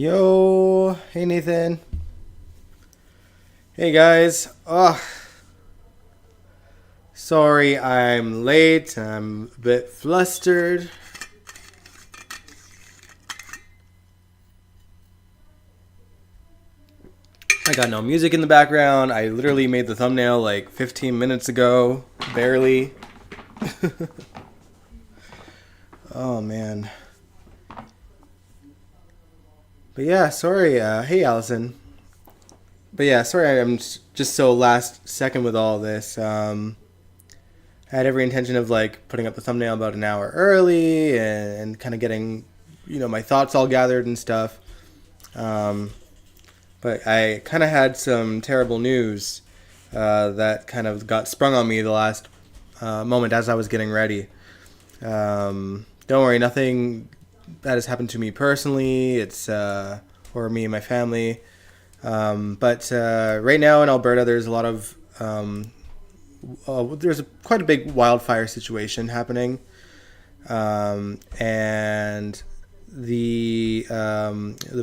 Yo, hey Nathan. Hey guys. Sorry I'm late. I'm a bit flustered. I got no music in the background. I literally made the thumbnail like 15 minutes ago. Barely. Oh man. But yeah, sorry. Hey Allison. But yeah, sorry I'm just so last second with all this. I had every intention of like putting up the thumbnail about an hour early and kind of getting, my thoughts all gathered and stuff. Um, but I kind of had some terrible news that kind of got sprung on me the last moment as I was getting ready. Don't worry, nothing that has happened to me personally. It's or me and my family. But right now in Alberta, there's a lot of quite a big wildfire situation happening, and the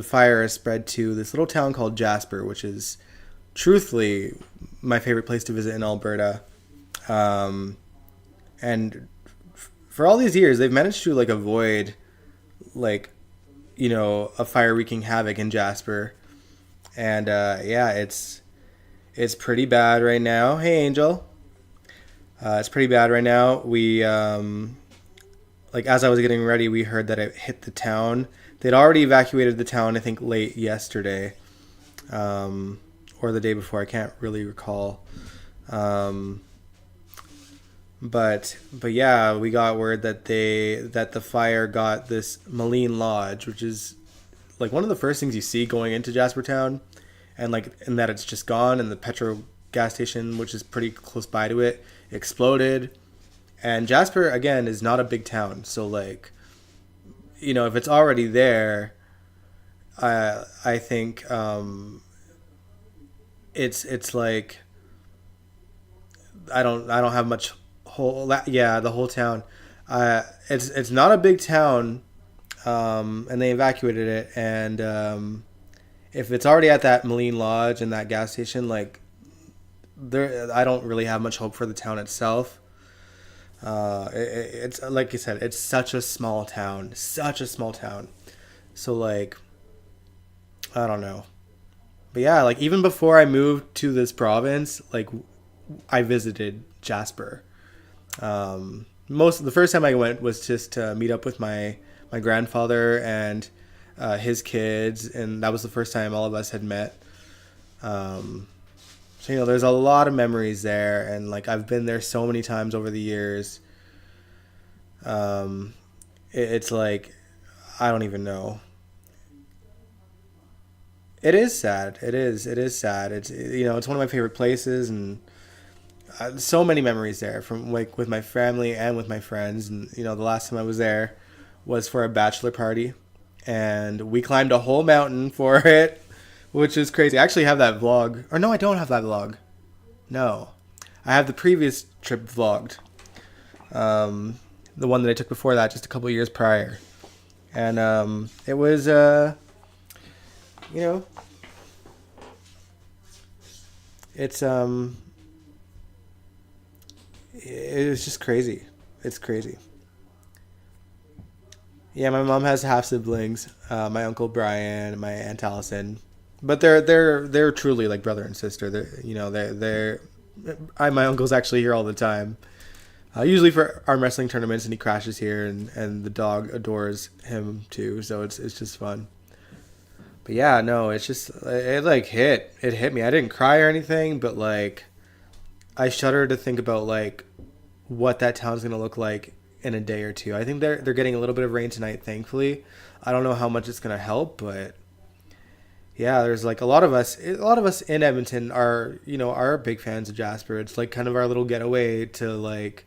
fire has spread to this little town called Jasper, which is truthfully my favorite place to visit in Alberta. And for all these years, they've managed to like avoid like a fire wreaking havoc in Jasper, and yeah, it's pretty bad right now. Hey, Angel. It's pretty bad right now. We like as I was getting ready, we heard that it hit the town. They'd already evacuated the town, I think, late yesterday, or the day before. I can't really recall. Um, but yeah, we got word that the fire got this Moline Lodge, which is like one of the first things you see going into Jasper Town, and like in that it's just gone, and the petrol gas station, which is pretty close by to it, exploded. And Jasper again is not a big town, so like if it's already there, I think it's like I don't have much whole yeah, the whole town. It's not a big town, and they evacuated it, and if it's already at that Moline Lodge and that gas station, like there I don't really have much hope for the town itself. It's like you said, it's such a small town. So like I don't know, but yeah, like even before I moved to this province, like I visited Jasper. Most the first time I went was just to meet up with my grandfather and his kids, and that was the first time all of us had met. Um, so there's a lot of memories there, and like I've been there so many times over the years. Um, it's like I don't even know. It is sad. It is. It is sad. It's one of my favorite places, and so many memories there from like with my family and with my friends. And the last time I was there was for a bachelor party, and we climbed a whole mountain for it, which is crazy. I actually have that vlog, or no, I don't have that vlog. No, I have the previous trip vlogged. Um, the one that I took before that, just a couple of years prior, and it was you know, it's it was just crazy. It's crazy. Yeah, my mom has half siblings. My uncle Brian, my aunt Allison, but they're truly like brother and sister. They're my uncle's actually here all the time. Usually for arm wrestling tournaments, and he crashes here, and the dog adores him too. So it's just fun. But yeah, no, it's just it hit me. I didn't cry or anything, but like I shudder to think about like what that town's gonna look like in a day or two. I think they're getting a little bit of rain tonight, thankfully. I don't know how much it's gonna help, but yeah, there's like a lot of us in Edmonton are big fans of Jasper. It's like kind of our little getaway to like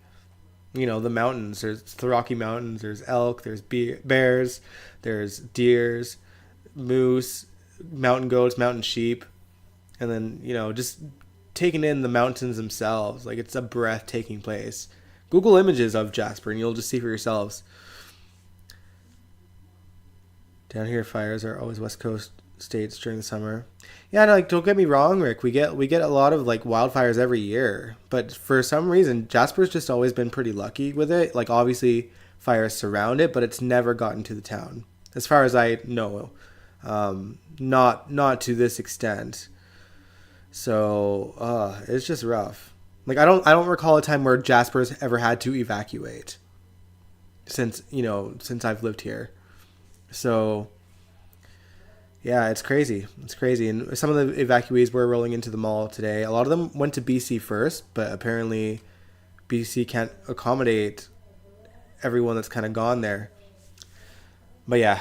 the mountains. There's the Rocky Mountains. There's elk. There's bears. There's deers, moose, mountain goats, mountain sheep, and then just taking in the mountains themselves. Like it's a breathtaking place. Google images of Jasper, and you'll just see for yourselves. Down here, fires are always West Coast states during the summer. Yeah, no, like don't get me wrong, Rick. We get a lot of like wildfires every year, but for some reason, Jasper's just always been pretty lucky with it. Like obviously, fires surround it, but it's never gotten to the town, as far as I know. Not to this extent. So it's just rough. Like I don't recall a time where Jasper's ever had to evacuate since I've lived here. So yeah, it's crazy. It's crazy. And some of the evacuees were rolling into the mall today. A lot of them went to BC first, but apparently BC can't accommodate everyone that's kind of gone there. But yeah,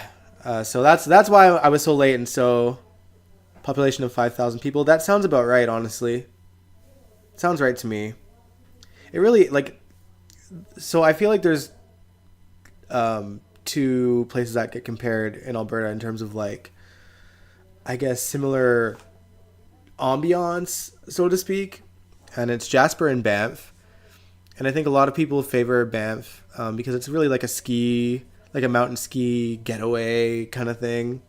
so that's why I was so late. And so population of 5,000 people. That sounds about right, honestly. Sounds right to me. It really like. So I feel like there's two places that get compared in Alberta in terms of like, I guess, similar ambiance, so to speak, and it's Jasper and Banff. And I think a lot of people favor Banff because it's really like a mountain ski getaway kind of thing.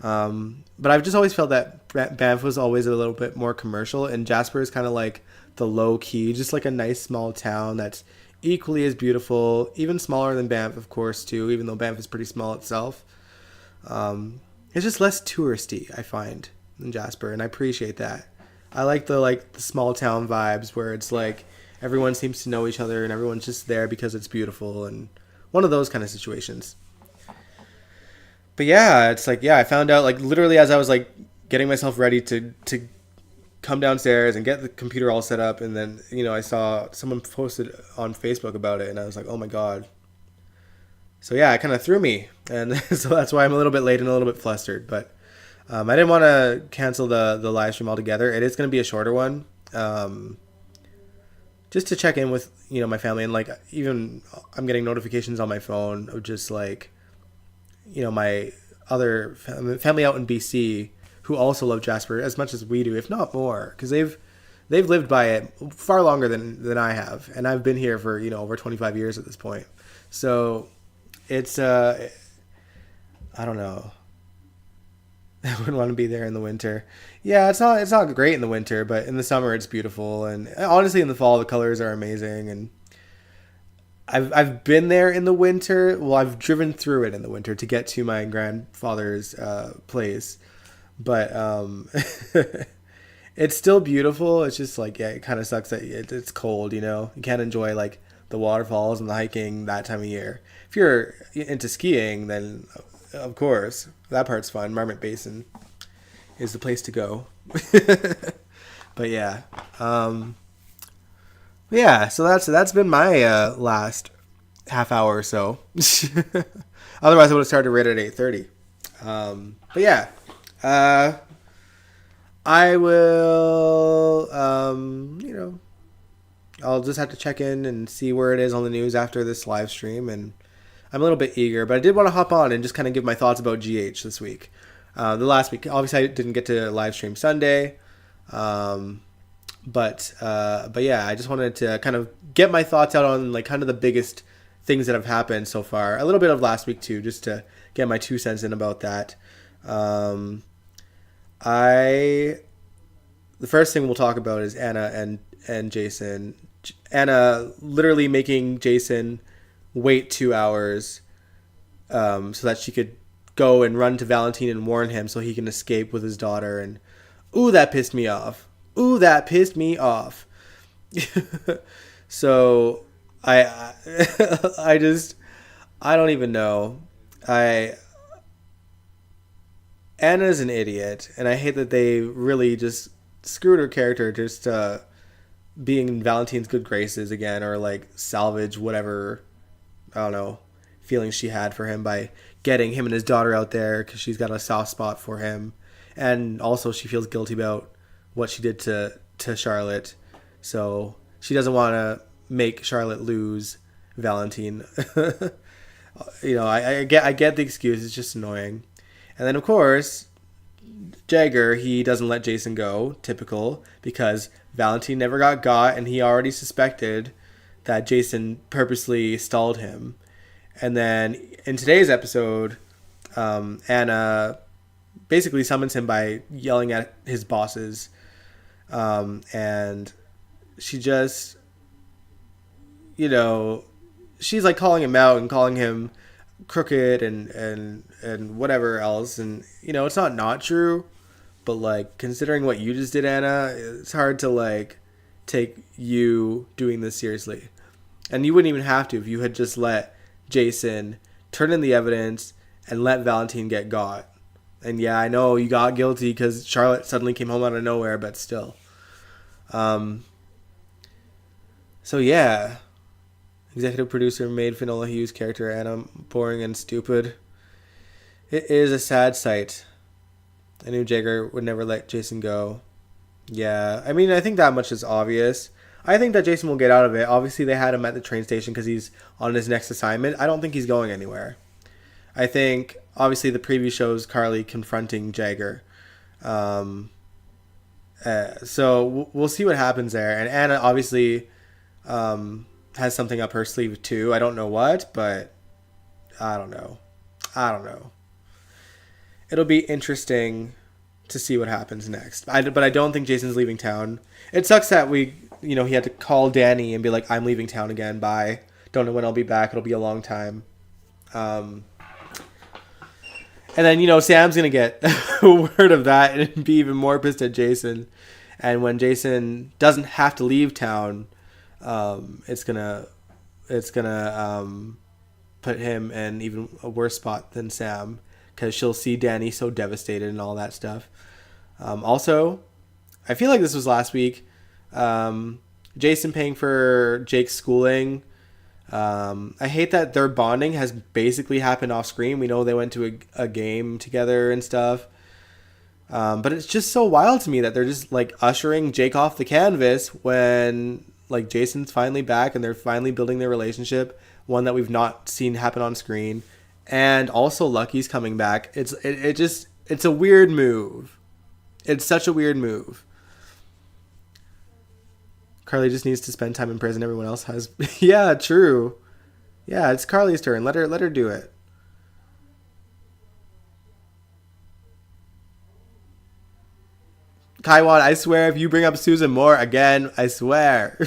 But I've just always felt that Banff was always a little bit more commercial, and Jasper is kind of like the low key, just like a nice small town that's equally as beautiful, even smaller than Banff, of course, too, even though Banff is pretty small itself. It's just less touristy, I find, than Jasper, and I appreciate that. I like the small town vibes where it's like everyone seems to know each other and everyone's just there because it's beautiful and one of those kind of situations. But yeah, it's like I found out like literally as I was like getting myself ready to come downstairs and get the computer all set up, and then I saw someone posted on Facebook about it, and I was like, oh my god. So yeah, it kind of threw me, and so that's why I'm a little bit late and a little bit flustered. But I didn't want to cancel the live stream altogether. It is going to be a shorter one, just to check in with my family, and like even I'm getting notifications on my phone of just like my other family out in BC who also love Jasper as much as we do, if not more, because they've lived by it far longer than I have, and I've been here for over 25 years at this point. So it's I don't know. I wouldn't want to be there in the winter. Yeah, it's not great in the winter, but in the summer it's beautiful, and honestly in the fall the colors are amazing. And I've been there in the winter. Well, I've driven through it in the winter to get to my grandfather's place, but it's still beautiful. It's just like it kind of sucks that it's cold. You can't enjoy like the waterfalls and the hiking that time of year. If you're into skiing, then of course that part's fun. Marmot Basin is the place to go. But yeah. Yeah, so that's been my last half hour or so. Otherwise, I would have started right at 8:30. But yeah, I will. I'll just have to check in and see where it is on the news after this live stream, and I'm a little bit eager. But I did want to hop on and just kind of give my thoughts about GH this week. The last week, obviously, I didn't get to live stream Sunday. But yeah, I just wanted to kind of get my thoughts out on like kind of the biggest things that have happened so far. A little bit of last week too, just to get my 2 cents in about that. The first thing we'll talk about is Anna and Jason. Anna literally making Jason wait 2 hours, so that she could go and run to Valentine and warn him so he can escape with his daughter. And ooh, that pissed me off. So I just I don't even know. Anna's an idiot, and I hate that they really just screwed her character just being in Valentine's good graces again, or like salvage whatever, I don't know, feelings she had for him by getting him and his daughter out there because she's got a soft spot for him, and also she feels guilty about what she did to Charlotte, so she doesn't want to make Charlotte lose Valentine. I get the excuse. It's just annoying. And then of course Jagger, he doesn't let Jason go, typical, because Valentine never got, and he already suspected that Jason purposely stalled him. And then in today's episode, Anna basically summons him by yelling at his bosses, and she just, you know, she's like calling him out and calling him crooked and whatever else, and it's not true, but like considering what you just did, Anna, it's hard to like take you doing this seriously. And you wouldn't even have to if you had just let Jason turn in the evidence and let Valentine get got. And yeah, I know you got guilty because Charlotte suddenly came home out of nowhere, but still. So yeah, executive producer made Finola Hughes' character Anna boring and stupid. It is a sad sight. I knew Jagger would never let Jason go. Yeah, I mean, I think that much is obvious. I think that Jason will get out of it. Obviously, they had him at the train station because he's on his next assignment. I don't think he's going anywhere. I think, obviously, the preview shows Carly confronting Jagger. So we'll see what happens there. And Anna, obviously, has something up her sleeve, too. I don't know what, but I don't know. It'll be interesting to see what happens next. But I don't think Jason's leaving town. It sucks that he had to call Danny and be like, I'm leaving town again, bye. Don't know when I'll be back. It'll be a long time. And then, Sam's going to get word of that and be even more pissed at Jason. And when Jason doesn't have to leave town, it's going to put him in even a worse spot than Sam, because she'll see Danny so devastated and all that stuff. Also, I feel like this was last week. Jason paying for Jake's schooling. I hate that their bonding has basically happened off screen. We know they went to a game together and stuff. But it's just so wild to me that they're just like ushering Jake off the canvas when like Jason's finally back and they're finally building their relationship, one that we've not seen happen on screen. And also Lucky's coming back. It's a weird move. It's such a weird move. Carly just needs to spend time in prison. Everyone else has. Yeah, true. Yeah, it's Carly's turn. Let her do it. Kaiwan, I swear, if you bring up Susan Moore again, I swear.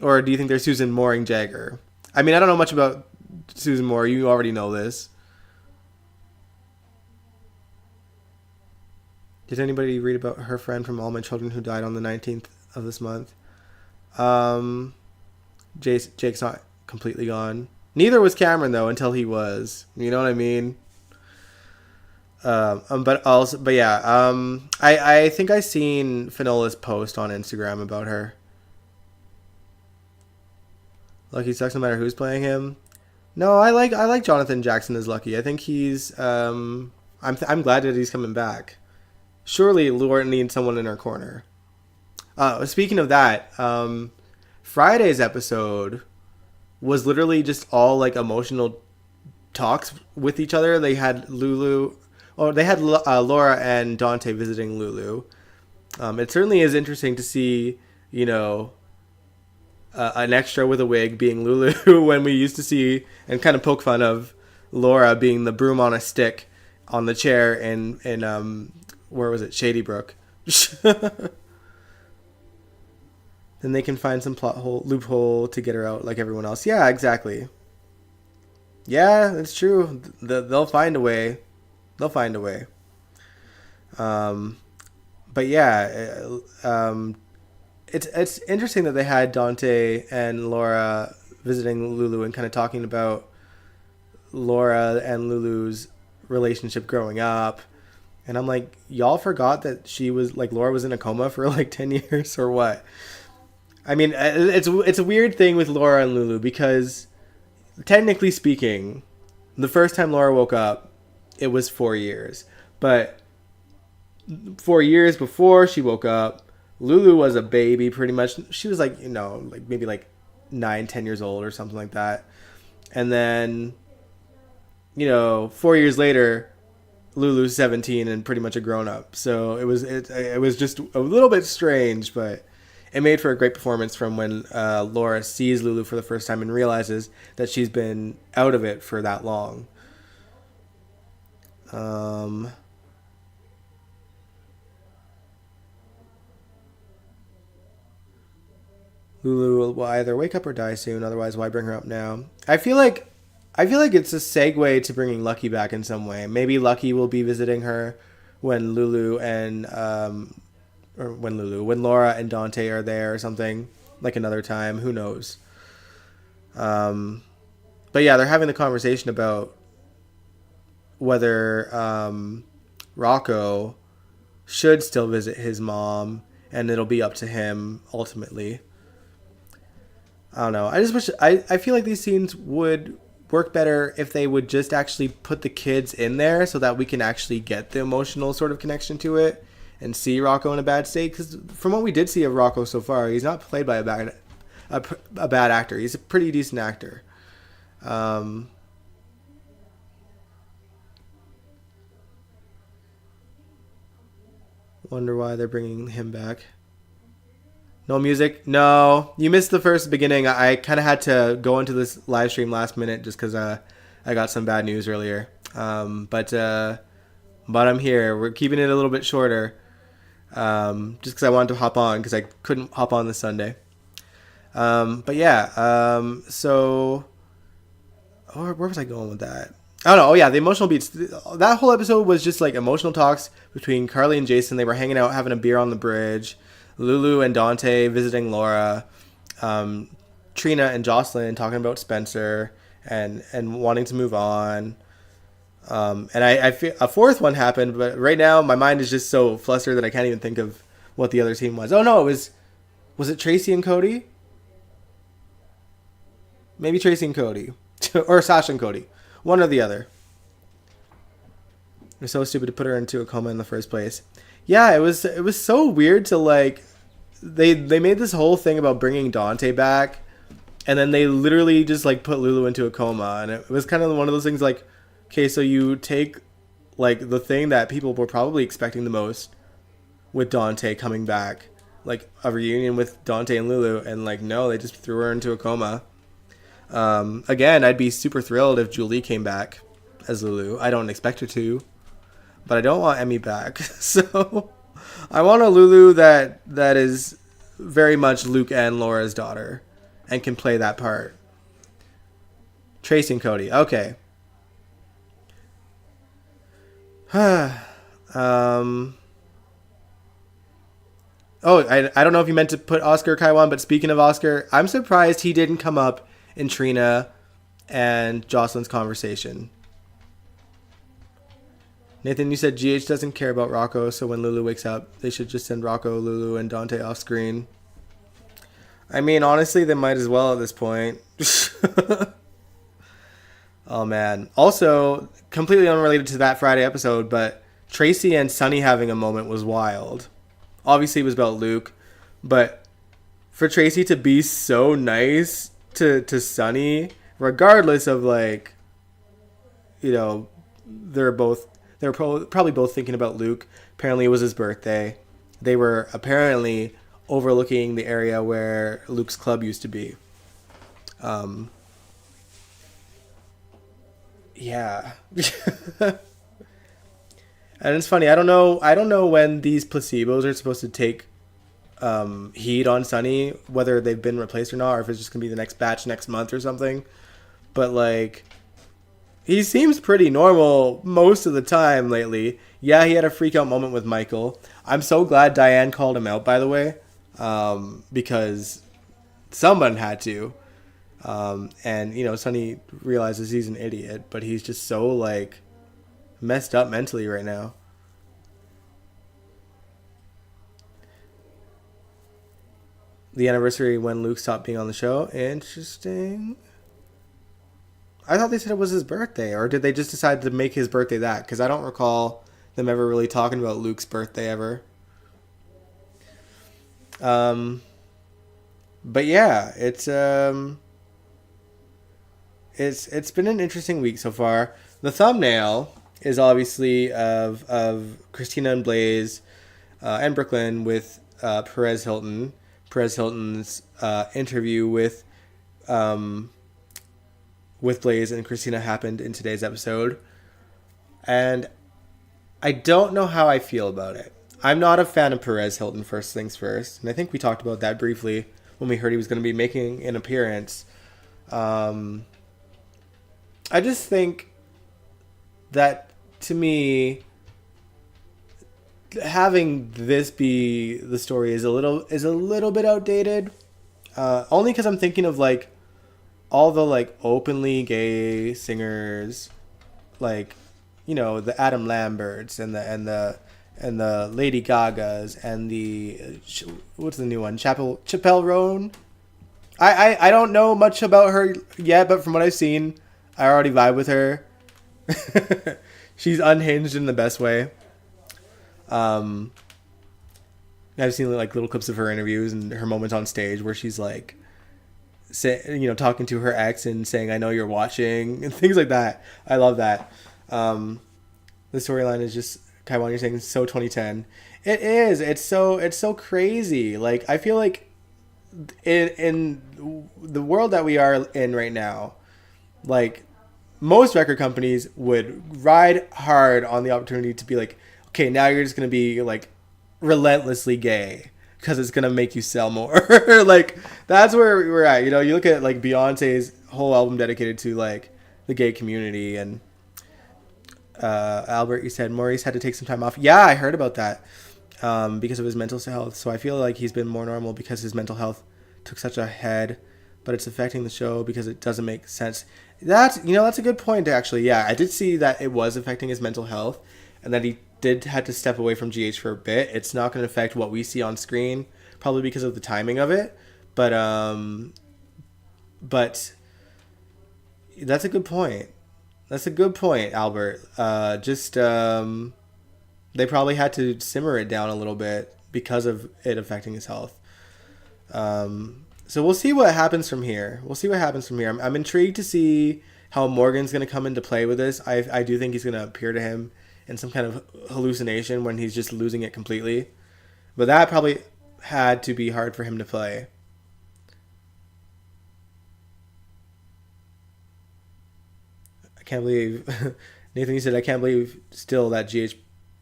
Or do you think there's Susan Mooring Jagger? I mean, I don't know much about Susan Moore. You already know this. Did anybody read about her friend from All My Children who died on the 19th of this month? Jake's not completely gone. Neither was Cameron, though, until he was. You know what I mean? But yeah. I think I seen Finola's post on Instagram about her. Lucky sucks no matter who's playing him. No, I like Jonathan Jackson as Lucky. I think he's I'm glad that he's coming back. Surely Laura needs someone in her corner. Speaking of that, Friday's episode was literally just all like emotional talks with each other. They had Laura and Dante visiting Lulu. It certainly is interesting to see, an extra with a wig being Lulu when we used to see and kind of poke fun of Laura being the broom on a stick on the chair in where was it? Shady Brook. Then they can find some loophole to get her out like everyone else. Yeah, exactly. Yeah, it's true. They'll find a way. They'll find a way. But yeah, it's interesting that they had Dante and Laura visiting Lulu and kind of talking about Laura and Lulu's relationship growing up. And I'm like, y'all forgot that she was like Laura was in a coma for like 10 years or what? I mean, it's a weird thing with Laura and Lulu because technically speaking, the first time Laura woke up, it was 4 years. But 4 years before she woke up, Lulu was a baby pretty much. She was like, like maybe like 9-10 years old or something like that. And then, 4 years later, Lulu's 17 and pretty much a grown up. So it was just a little bit strange, but it made for a great performance from when Laura sees Lulu for the first time and realizes that she's been out of it for that long. Lulu will either wake up or die soon. Otherwise, why bring her up now? I feel like it's a segue to bringing Lucky back in some way. Maybe Lucky will be visiting her when Lulu and when Laura and Dante are there or something, like another time. Who knows? But yeah, they're having the conversation about whether Rocco should still visit his mom, and it'll be up to him ultimately. I don't know. I just wish I feel like these scenes would work better if they would just actually put the kids in there so that we can actually get the emotional sort of connection to it and see Rocco in a bad state. Because from what we did see of Rocco so far, he's not played by a bad actor. He's a pretty decent actor. Wonder why they're bringing him back. No music? No. You missed the first beginning. I kind of had to go into this live stream last minute just because I got some bad news earlier. But I'm here. We're keeping it a little bit shorter just because I wanted to hop on because I couldn't hop on this Sunday. But yeah, so where was I going with that? I don't know. Oh yeah, the emotional beats. That whole episode was just like emotional talks between Carly and Jason. They were hanging out, having a beer on the bridge. Lulu and Dante visiting Laura. Trina and Jocelyn talking about Spencer and wanting to move on. And I feel a fourth one happened, but right now my mind is just so flustered that I can't even think of what the other scene was. Oh no, was it Tracy and Cody? Maybe Tracy and Cody. Or Sasha and Cody. One or the other. It was so stupid to put her into a coma in the first place. Yeah, it was so weird to like they made this whole thing about bringing Dante back, and then they literally just like put Lulu into a coma, and it was kind of one of those things like, okay, so you take like the thing that people were probably expecting the most with Dante coming back, like a reunion with Dante and Lulu, and like no, they just threw her into a coma. Again, I'd be super thrilled if Julie came back as Lulu. I don't expect her to, but I don't want Emmy back. So I want a Lulu that is very much Luke and Laura's daughter and can play that part. Tracy and Cody. Okay. I don't know if you meant to put Oscar Kaiwan, but speaking of Oscar, I'm surprised he didn't come up in Trina and Jocelyn's conversation. Nathan, you said GH doesn't care about Rocco, so when Lulu wakes up, they should just send Rocco, Lulu, and Dante off screen. I mean, honestly, they might as well at this point. Oh, man. Also, completely unrelated to that Friday episode, but Tracy and Sunny having a moment was wild. Obviously, it was about Luke, but for Tracy to be so nice to Sunny, regardless of, like, you know, they're probably both thinking about Luke. Apparently, it was his birthday. They were apparently overlooking the area where Luke's club used to be. Yeah. And it's funny, I don't know when these placebos are supposed to take heat on Sunny, whether they've been replaced or not, or if it's just gonna be the next batch next month or something. But like, he seems pretty normal most of the time lately. Yeah, he had a freak out moment with Michael. I'm so glad Diane called him out, by the way, because someone had to. And you know, Sunny realizes he's an idiot, but he's just so like messed up mentally right now. The anniversary when Luke stopped being on the show. Interesting. I thought they said it was his birthday, or did they just decide to make his birthday that? Because I don't recall them ever really talking about Luke's birthday ever. But yeah, it's been an interesting week so far. The thumbnail is obviously of Christina and Blaze and Brooklyn with Perez Hilton. Perez Hilton's interview with Blaze and Christina happened in today's episode, and I don't know how I feel about it. I'm not a fan of Perez Hilton, first things first, and I think we talked about that briefly when we heard he was going to be making an appearance. I just think that, to me, having this be the story is a little bit outdated. Only because I'm thinking of like all the like openly gay singers, like, you know, the Adam Lamberts and the Lady Gagas and the what's the new one, Chappelle Roan. I don't know much about her yet, but from what I've seen, I already vibe with her. She's unhinged in the best way. I've seen like little clips of her interviews and her moments on stage where she's like, talking to her ex and saying, "I know you're watching," and things like that. I love that. The storyline is just, Kaiwan, you're saying, so 2010. It is. It's so crazy. Like, I feel like in the world that we are in right now, like, most record companies would ride hard on the opportunity to be like, okay, now you're just gonna be like relentlessly gay because it's gonna make you sell more. Like, that's where we're at. You know, you look at like Beyonce's whole album dedicated to like the gay community, and Albert, you said Maurice had to take some time off. Yeah, I heard about that, because of his mental health. So I feel like he's been more normal because his mental health took such a head, but it's affecting the show because it doesn't make sense. That's a good point, actually. Yeah, I did see that it was affecting his mental health, and that he did had to step away from GH for a bit. It's not going to affect what we see on screen, probably because of the timing of it. But that's a good point. That's a good point, Albert. They probably had to simmer it down a little bit because of it affecting his health. So we'll see what happens from here. I'm intrigued to see how Morgan's going to come into play with this. I do think he's going to appear to him in some kind of hallucination when he's just losing it completely. But that probably had to be hard for him to play. I can't believe, Nathan, you said, I can't believe still that GH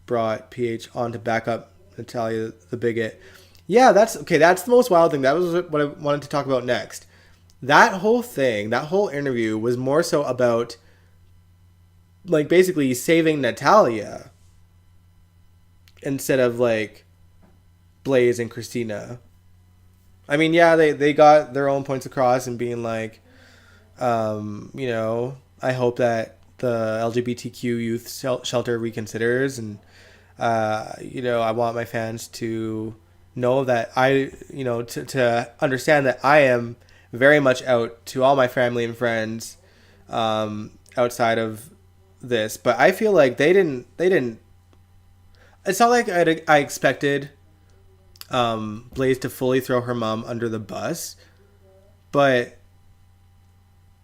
brought PH on to back up Natalia the bigot. Yeah, that's the most wild thing. That was what I wanted to talk about next. That whole thing, that whole interview was more so about, like, basically saving Natalia instead of, like, Blaze and Christina. I mean, yeah, they got their own points across and being like, I hope that the LGBTQ youth shelter reconsiders, and, I want my fans to know that to understand that I am very much out to all my family and friends, outside of this. But I feel like they didn't, it's not like I expected Blaze to fully throw her mom under the bus, but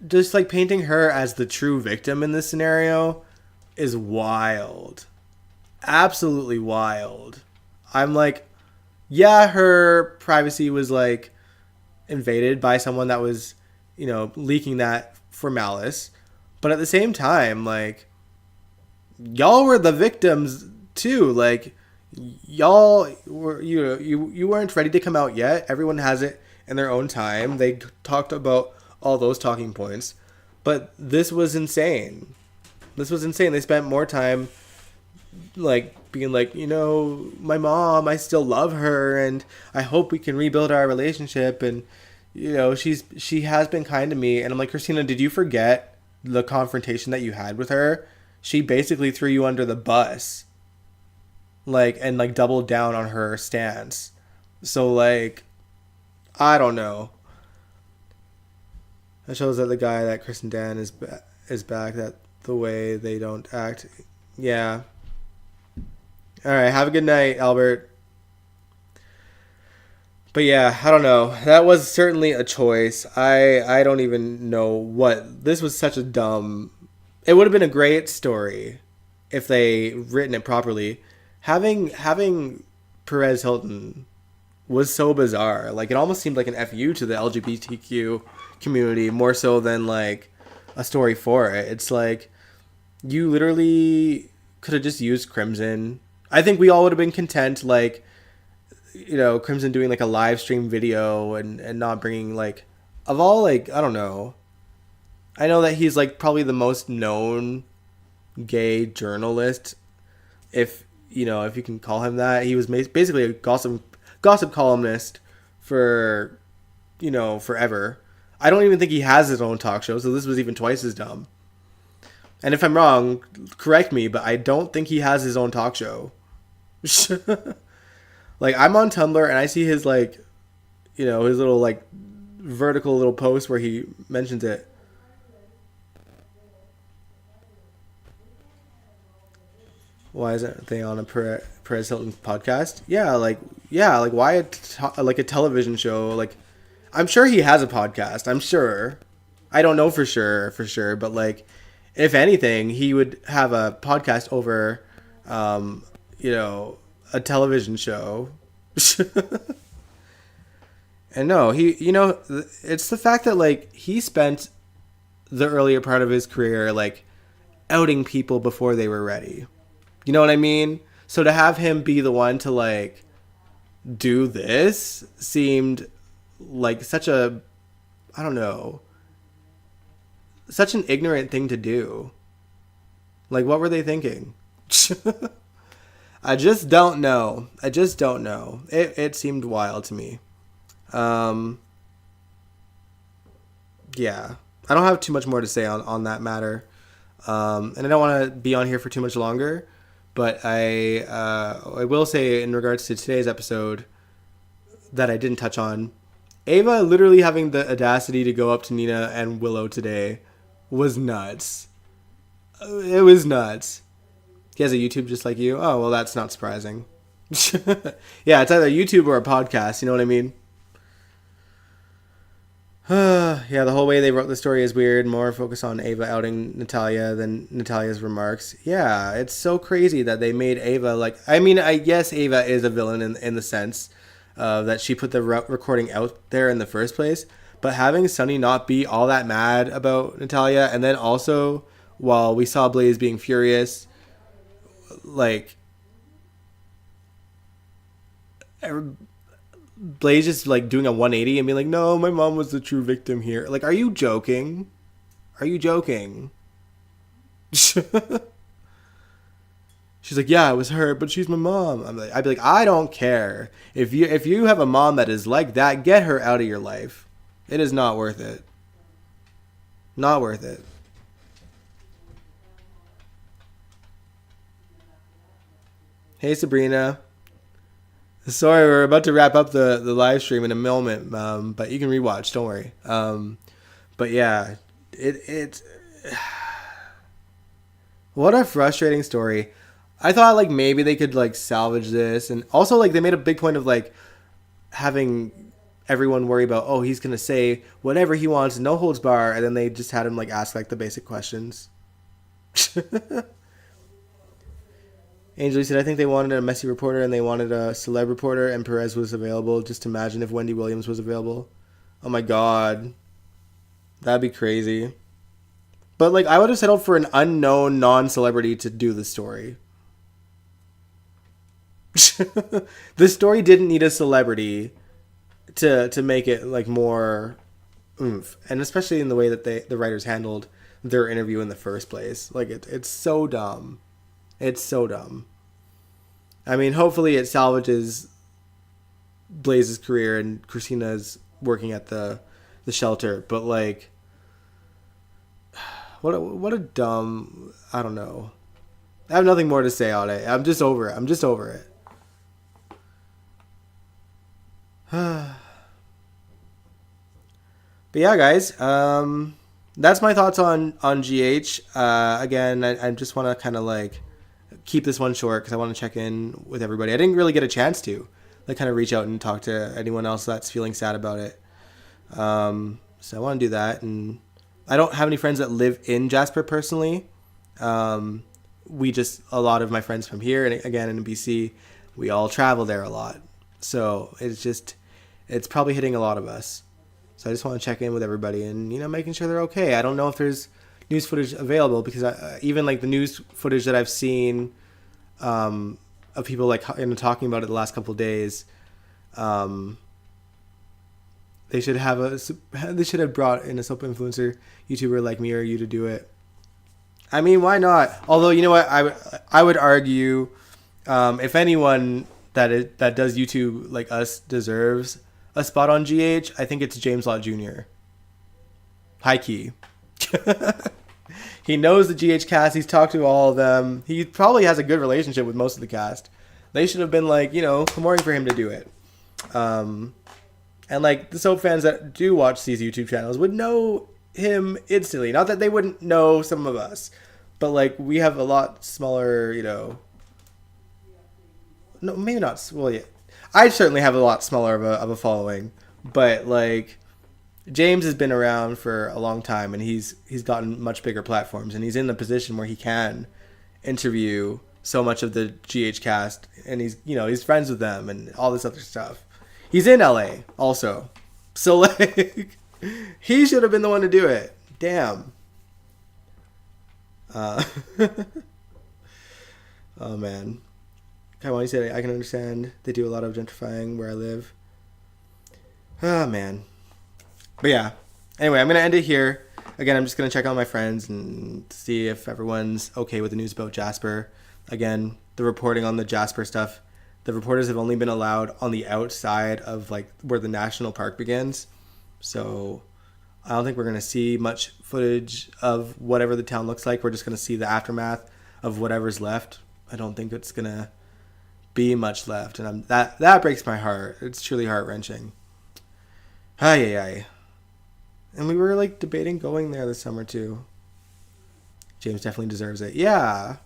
just like painting her as the true victim in this scenario is wild. Absolutely wild. I'm like, yeah, her privacy was like invaded by someone that was, leaking that for malice. But at the same time, like, y'all were the victims too. Like, y'all were, you weren't ready to come out yet. Everyone has it in their own time. They talked about all those talking points, but this was insane. They spent more time like being like, my mom, I still love her, and I hope we can rebuild our relationship, and she has been kind to me. And I'm like, Christina, did you forget the confrontation that you had with her? She basically threw you under the bus, and doubled down on her stance. So, like, I don't know. That shows that the guy that Chris and Dan is back, that the way they don't act. Yeah. All right, have a good night, Albert. But yeah, I don't know. That was certainly a choice. I don't even know what... This was such a dumb... It would have been a great story if they written it properly. Having Perez Hilton was so bizarre. Like, it almost seemed like an FU to the LGBTQ community more so than like a story for it. It's like you literally could have just used Crimson. I think we all would have been content, like, you know, Crimson doing like a live stream video and not bringing like, of all, like, I don't know. I know that he's like probably the most known gay journalist, if you know, if you can call him that. He was basically a gossip columnist for, you know, forever. I don't even think he has his own talk show, so this was even twice as dumb. And if I'm wrong, correct me, but I don't think he has his own talk show. Like, I'm on Tumblr and I see his, like, you know, his little like vertical little post where he mentions it. Why isn't they on a Perez Hilton podcast? Yeah, like why like a television show? Like, I'm sure he has a podcast. I'm sure. I don't know for sure, but like, if anything, he would have a podcast over, you know, a television show. And no, he, you know, it's the fact that like he spent the earlier part of his career like outing people before they were ready. You know what I mean? So to have him be the one to like do this seemed like such a, I don't know, such an ignorant thing to do. Like, what were they thinking? I just don't know. It seemed wild to me. Yeah. I don't have too much more to say on that matter. And I don't want to be on here for too much longer. But I will say, in regards to today's episode that I didn't touch on, Ava literally having the audacity to go up to Nina and Willow today was nuts. It was nuts. He has a YouTube just like you? Oh, well, that's not surprising. Yeah, it's either YouTube or a podcast, you know what I mean? Yeah, the whole way they wrote the story is weird. More focus on Ava outing Natalia than Natalia's remarks. Yeah, it's so crazy that they made Ava like... I mean, I guess Ava is a villain in the sense that she put the recording out there in the first place. But having Sunny not be all that mad about Natalia, and then also, while we saw Blaze being furious, like... Blaze just like doing a 180 and being like, no, my mom was the true victim here. Like, are you joking? She's like, yeah, it was her, but she's my mom. I'd be like, I don't care. If you have a mom that is like that, get her out of your life. It is not worth it. Not worth it. Hey, Sabrina. Sorry, we're about to wrap up the live stream in a moment, but you can rewatch. Don't worry. But yeah, it what a frustrating story. I thought like maybe they could like salvage this, and also like they made a big point of like having everyone worry about, oh, he's gonna say whatever he wants, no holds bar, and then they just had him like ask like the basic questions. Angel said, I think they wanted a messy reporter and they wanted a celeb reporter, and Perez was available. Just imagine if Wendy Williams was available. Oh my God. That'd be crazy. But like, I would have settled for an unknown non-celebrity to do the story. The story didn't need a celebrity to make it like more oomph. And especially in the way that the writers handled their interview in the first place. Like, it's so dumb. It's so dumb. I mean, hopefully it salvages Blaze's career and Christina's working at the shelter. But like, what a dumb, I don't know. I have nothing more to say on it. I'm just over it. But yeah, guys, that's my thoughts on GH. Again, I just want to kind of like keep this one short because I want to check in with everybody. I didn't really get a chance to like kind of reach out and talk to anyone else that's feeling sad about it. So I want to do that. And I don't have any friends that live in Jasper personally. A lot of my friends from here and again in BC, we all travel there a lot. So it's probably hitting a lot of us. So I just want to check in with everybody and, making sure they're okay. I don't know if there's news footage available because even like the news footage that I've seen of people like talking about it the last couple of days, they should have brought in a soap influencer YouTuber like me or you to do it. I mean, why not? Although, you know what, I would argue, if anyone that does YouTube like us deserves a spot on GH, I think it's James Lott Jr. High key. He knows the GH cast. He's talked to all of them. He probably has a good relationship with most of the cast. They should have been like, clamoring for him to do it. And like the soap fans that do watch these YouTube channels would know him instantly. Not that they wouldn't know some of us, but like we have a lot smaller, no, maybe not. Well, yeah, I certainly have a lot smaller of a following, but like James has been around for a long time, and he's gotten much bigger platforms, and he's in the position where he can interview so much of the GH cast, and he's friends with them and all this other stuff. He's in LA also, so like he should have been the one to do it. Damn. Oh man. Taiwan said, I can understand. They do a lot of gentrifying where I live. Oh, man. But yeah. Anyway, I'm going to end it here. Again, I'm just going to check on my friends and see if everyone's okay with the news about Jasper. Again, the reporting on the Jasper stuff. The reporters have only been allowed on the outside of like where the national park begins. So I don't think we're going to see much footage of whatever the town looks like. We're just going to see the aftermath of whatever's left. I don't think it's going to be much left, and that breaks my heart. It's truly heart-wrenching. Ay. And we were like debating going there this summer too. James definitely deserves it. Yeah.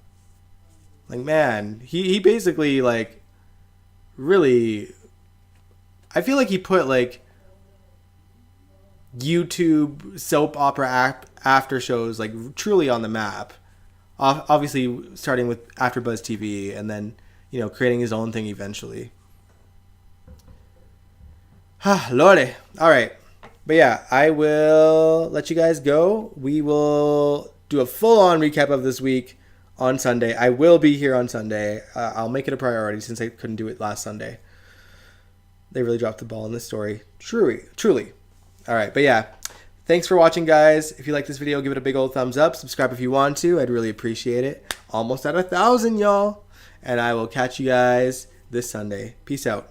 Like, man, he basically like really, I feel like he put like YouTube soap opera after shows like truly on the map. Obviously starting with AfterBuzz TV and then creating his own thing eventually. Lordy. All right. But yeah, I will let you guys go. We will do a full-on recap of this week on Sunday. I will be here on Sunday. I'll make it a priority since I couldn't do it last Sunday. They really dropped the ball in this story. Truly. All right. But yeah, thanks for watching, guys. If you like this video, give it a big old thumbs up. Subscribe if you want to. I'd really appreciate it. Almost at 1,000, y'all. And I will catch you guys this Sunday. Peace out.